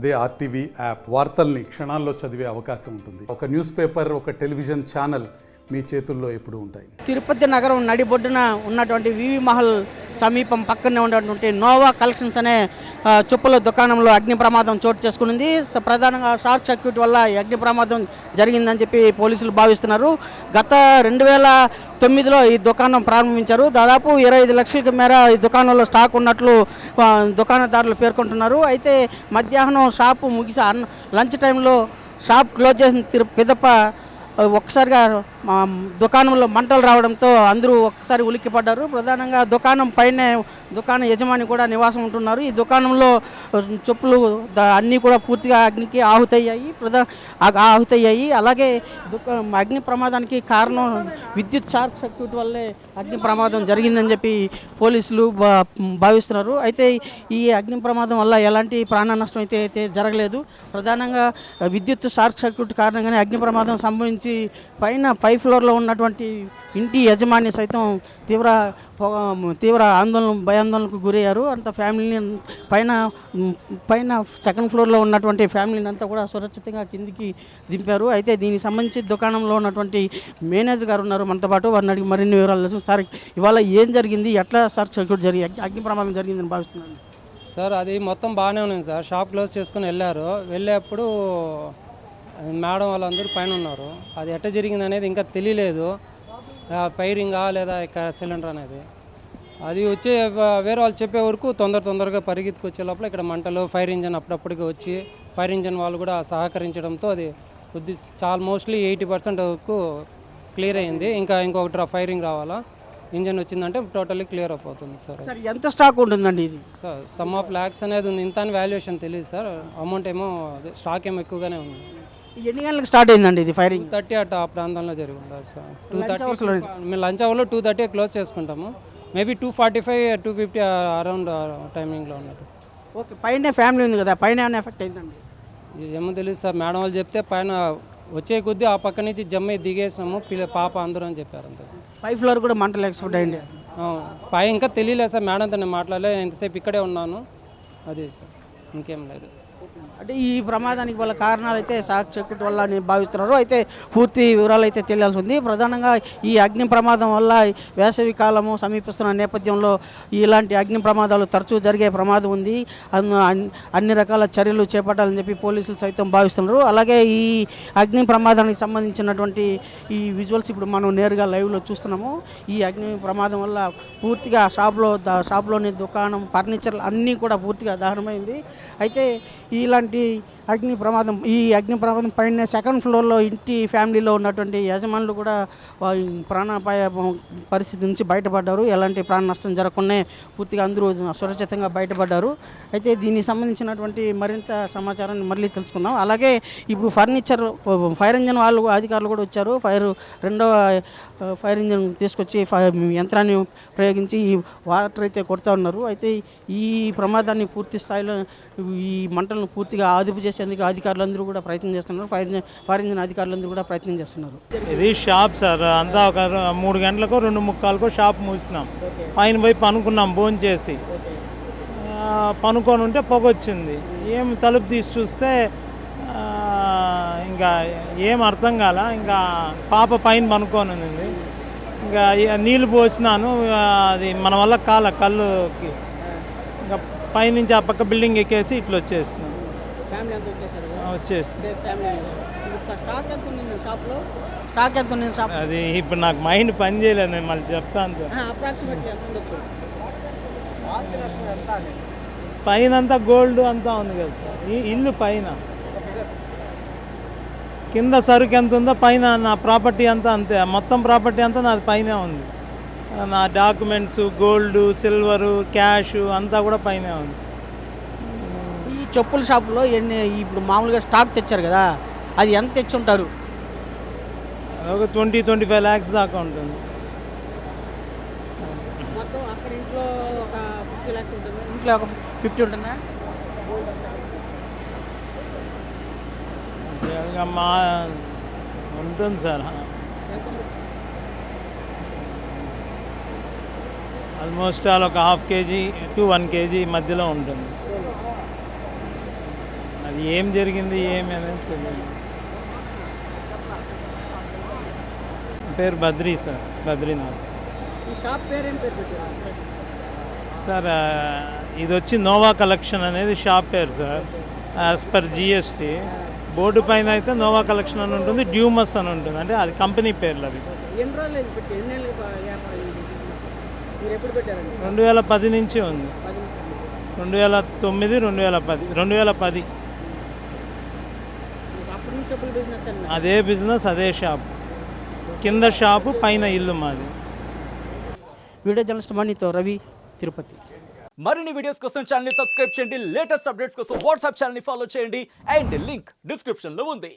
అదే RTV app వార్తల్ని క్షణాల్లో చదివే అవకాశం ఉంటుంది. ఒక న్యూస్ పేపర్, ఒక టెలివిజన్ ఛానల్ మీ చేతుల్లో ఎప్పుడూ ఉంటాయి. తిరుపతి నగరం నడిబొడ్డున ఉన్నటువంటి వివి మహల్ సమీపం పక్కనే ఉన్నటువంటి నోవా కలెక్షన్స్ అనే చెప్పుల దుకాణంలో అగ్ని ప్రమాదం చోటు చేసుకునింది. ప్రధానంగా షార్ట్ సర్క్యూట్ వల్ల ఈ అగ్ని ప్రమాదం జరిగిందని చెప్పి పోలీసులు భావిస్తున్నారు. గత 2009లో ఈ దుకాణం ప్రారంభించారు. దాదాపు 25 లక్షల మేర ఈ దుకాణంలో స్టాక్ ఉన్నట్లు దుకాణదారులు పేర్కొంటున్నారు. అయితే మధ్యాహ్నం షాపు ముగిసి లంచ్ టైంలో షాప్ క్లోజ్ చేసిన పిదప ఒక్కసారిగా దుకాణంలో మంటలు రావడంతో అందరూ ఒక్కసారి ఉలిక్కిపడ్డారు. ప్రధానంగా దుకాణం పైనే దుకాణ యజమాని కూడా నివాసం ఉంటున్నారు. ఈ దుకాణంలో చెప్పులు అన్నీ కూడా పూర్తిగా అగ్నికి ఆహుతయ్యాయి. అలాగే అగ్ని ప్రమాదానికి కారణం విద్యుత్ షార్ట్ సర్క్యూట్ వల్లే అగ్ని ప్రమాదం జరిగిందని చెప్పి పోలీసులు భావిస్తున్నారు. అయితే ఈ అగ్ని ప్రమాదం వల్ల ఎలాంటి ప్రాణ నష్టం అయితే జరగలేదు. ప్రధానంగా విద్యుత్ షార్ట్ సర్క్యూట్ కారణంగానే అగ్ని ప్రమాదం సంభవించి పై ఫ్లోర్లో ఉన్నటువంటి ఇంటి యజమాని సైతం తీవ్ర భయాందోళనకు గురయ్యారు. అంత ఫ్యామిలీని పైన సెకండ్ ఫ్లోర్లో ఉన్నటువంటి ఫ్యామిలీని అంతా కూడా సురక్షితంగా కిందికి దింపారు. అయితే దీనికి సంబంధించి దుకాణంలో ఉన్నటువంటి మేనేజర్ గారు ఉన్నారు మనతో పాటు. వారిని అడిగి మరిన్ని వివరాలు తెలుసు. సార్, ఇవాళ ఏం జరిగింది, ఎట్లా షార్ట్ సర్క్యూట్ అగ్ని ప్రమాదం జరిగిందని భావిస్తున్నాను? సార్, అది మొత్తం బాగానే ఉంది సార్. షాప్ క్లోజ్ చేసుకుని వెళ్ళేప్పుడు మేడం వాళ్ళందరూ పైన ఉన్నారు. అది ఎట్ట జరిగింది అనేది ఇంకా తెలియలేదు. ఫైరింగా లేదా సిలిండర్ అనేది అది వచ్చే వేరే వాళ్ళు చెప్పే వరకు తొందరగా పరిగెత్తుకొచ్చే లోపల ఇక్కడ మంటలు, ఫైర్ ఇంజన్ అప్పుడప్పటికి వచ్చి ఫైర్ ఇంజన్ వాళ్ళు కూడా సహకరించడంతో అది మోస్ట్లీ 80% వరకు క్లియర్ అయింది. ఇంకొకటి ఫైరింగ్ రావాలా, ఇంజన్ వచ్చిందంటే టోటల్లీ క్లియర్ అయిపోతుంది సార్. సార్, ఎంత స్టాక్ ఉంటుందండి ఇది? సార్, సమ్ ఆఫ్ ల్యాక్స్ అనేది ఉంది. ఇంత అని వాల్యుయేషన్ తెలియదు సార్. అమౌంట్ ఏమో స్టాక్ ఏమో ఎక్కువగానే ఉంది. ఎన్ని గంటలకు స్టార్ట్ అయిందండి ఇది ఫైరింగ్? 2:30 అట్లా ఆ ప్రాంతంలో జరిగింది సార్. 2:30 మేము లంచ్ అవర్లో 2:30 క్లోజ్ చేసుకుంటాము. మేబీ 2:45, 2:50 అరౌండ్ టైమింగ్లో ఉన్నట్టు. ఓకే, పైన ఫ్యామిలీ ఉంది కదా, పైన ఏమైనా ఎఫెక్ట్ అయిందండి? ఏమో తెలియదు సార్. మేడం వాళ్ళు చెప్తే పైన వచ్చే కొద్దీ ఆ పక్క నుంచి జమ్మి దిగేసినాము, పాప అందరూ అని చెప్పారు అంతే సార్. 5th ఫ్లోర్ కూడా మంటలు ఎక్స్పెక్ట్ అయ్యింది. పై ఇంకా తెలియలేదు సార్. మేడంతో నేను మాట్లాడలేదు. ఎంతసేపు ఇక్కడే ఉన్నాను. అదే సార్, ఇంకేం లేదు. అంటే ఈ ప్రమాదానికి వాళ్ళ కారణాలు అయితే షార్ట్ సర్క్యూట్ వల్ల అని భావిస్తున్నారు. అయితే పూర్తి వివరాలు అయితే తెలియాల్సి ఉంది. ప్రధానంగా ఈ అగ్ని ప్రమాదం వల్ల వేసవి కాలము సమీపిస్తున్న నేపథ్యంలో ఇలాంటి అగ్ని ప్రమాదాలు తరచూ జరిగే ప్రమాదం ఉంది. అన్ని రకాల చర్యలు చేపట్టాలని చెప్పి పోలీసులు సైతం భావిస్తున్నారు. అలాగే ఈ అగ్ని ప్రమాదానికి సంబంధించినటువంటి ఈ విజువల్స్ ఇప్పుడు మనం నేరుగా లైవ్లో చూస్తున్నాము. ఈ అగ్ని ప్రమాదం వల్ల పూర్తిగా షాప్లోని దుకాణం, ఫర్నిచర్ అన్నీ కూడా పూర్తిగా దహనమైంది. అయితే ఈ అగ్ని ప్రమాదం పైన సెకండ్ ఫ్లోర్లో ఇంటి ఫ్యామిలీలో ఉన్నటువంటి యజమానులు కూడా ప్రాణాపాయ పరిస్థితి నుంచి బయటపడ్డారు. ఎలాంటి ప్రాణ నష్టం జరగకుండా పూర్తిగా అందరూ సురక్షితంగా బయటపడ్డారు. అయితే దీనికి సంబంధించినటువంటి మరింత సమాచారాన్ని మళ్ళీ తెలుసుకుందాం. అలాగే ఇప్పుడు ఫైర్ ఇంజన్ వాళ్ళు అధికారులు కూడా వచ్చారు. రెండవ ఫైర్ ఇంజన్ తీసుకొచ్చి యంత్రాన్ని ప్రయోగించి ఈ వాటర్ అయితే కొడుతూ ఉన్నారు. అయితే ఈ ప్రమాదాన్ని పూర్తి స్థాయిలో ఈ మంటలను పూర్తిగా అదుపు చేసేందుకు అధికారులందరూ కూడా ప్రయత్నం చేస్తున్నారు. ఫైర్ ఇంజన్ అధికారులందరూ కూడా ప్రయత్నం చేస్తున్నారు. ఇది షాప్ సార్. అంతా ఒక 3 గంటలకు 2:45 షాప్ మూసినాం. పైన పోయి పనుకున్నాం భోజనం చేసి. పనుకొని ఉంటే పొగ వచ్చింది. ఏం తలుపు తీసి చూస్తే ఇంకా ఏం అర్థం కాల. ఇంకా పాప పైన పనుకొని ఉంది. ఇంకా నీళ్ళు పోసినాను. అది మన వల్ల కళ్ళుకి ఇంకా పైనుంచి ఆ పక్క బిల్డింగ్ ఎక్కేసి ఇట్లా వచ్చేసినాం. అది ఇప్పుడు నాకు మైండ్ పని చేయలేదు. నేను మళ్ళీ చెప్తాను సార్. పైన అంతా గోల్డ్ అంతా ఉంది కదా సార్. ఈ ఇల్లు పైన, కింద సరుకు ఎంత ఉందో పైన నా ప్రాపర్టీ అంతా అంతే. మొత్తం ప్రాపర్టీ అంతా నాది పైనే ఉంది. నా డాక్యుమెంట్స్, గోల్డ్, సిల్వరు, క్యాష్ అంతా కూడా పైనే ఉంది. ఈ చెప్పుల షాపులో ఇప్పుడు మామూలుగా స్టాక్ తెచ్చారు కదా, అది ఎంత తెచ్చి ఉంటారు? ఒక 20-25 lakhs దాకా ఉంటుంది. మొత్తం అక్కడ ఇంట్లో ఒక 50 lakhs ఉంటుంది. ఇంట్లో ఒక 50 ఉంటుందా? ఉంటుంది సార్. ఆల్మోస్ట్ ఒక 1/2 kg to 1 kg మధ్యలో ఉంటుంది. అది ఏం జరిగింది ఏమి అనేది తెలియదు. పేరు బద్రీ సార్, బద్రీనాథ్ ఈ షాప్ పేరు ఏం పేరు పెట్టారు? సార్. ఇది వచ్చి నోవా కలెక్షన్ అనేది షాప్ పేరు sir. As per GST board పైన అయితే నోవా కలెక్షన్ అని ఉంటుంది, డ్యూమస్ అని ఉంటుంది, అంటే అది కంపెనీ పేర్లు అవి. ఎన్ని రోజులు అయింది పెట్టి? ఎన్ని నెలలు వ్యాపారం ఇది? మీరు ఎప్పుడు పెట్టారండి? 2010 నుంచి ఉంది. 2009, 2010 అప్పటి నుంచి ఎప్పుడు బిజినెస్ అండి? అదే బిజినెస్, అదే షాప్. కింద షాపు, పైన ఇల్లు మాది. వీడియో జర్నలిస్ట్ మనీతో రవి, తిరుపతి. మరిన్ని వీడియోస్ కోసం ఛానల్ ని సబ్స్క్రైబ్ చేయండి, లేటెస్ట్ అప్డేట్స్ కోసం వాట్సాప్ ఛానల్ ని ఫాలో చేయండి అండ్ లింక్ డిస్క్రిప్షన్ లో ఉంది.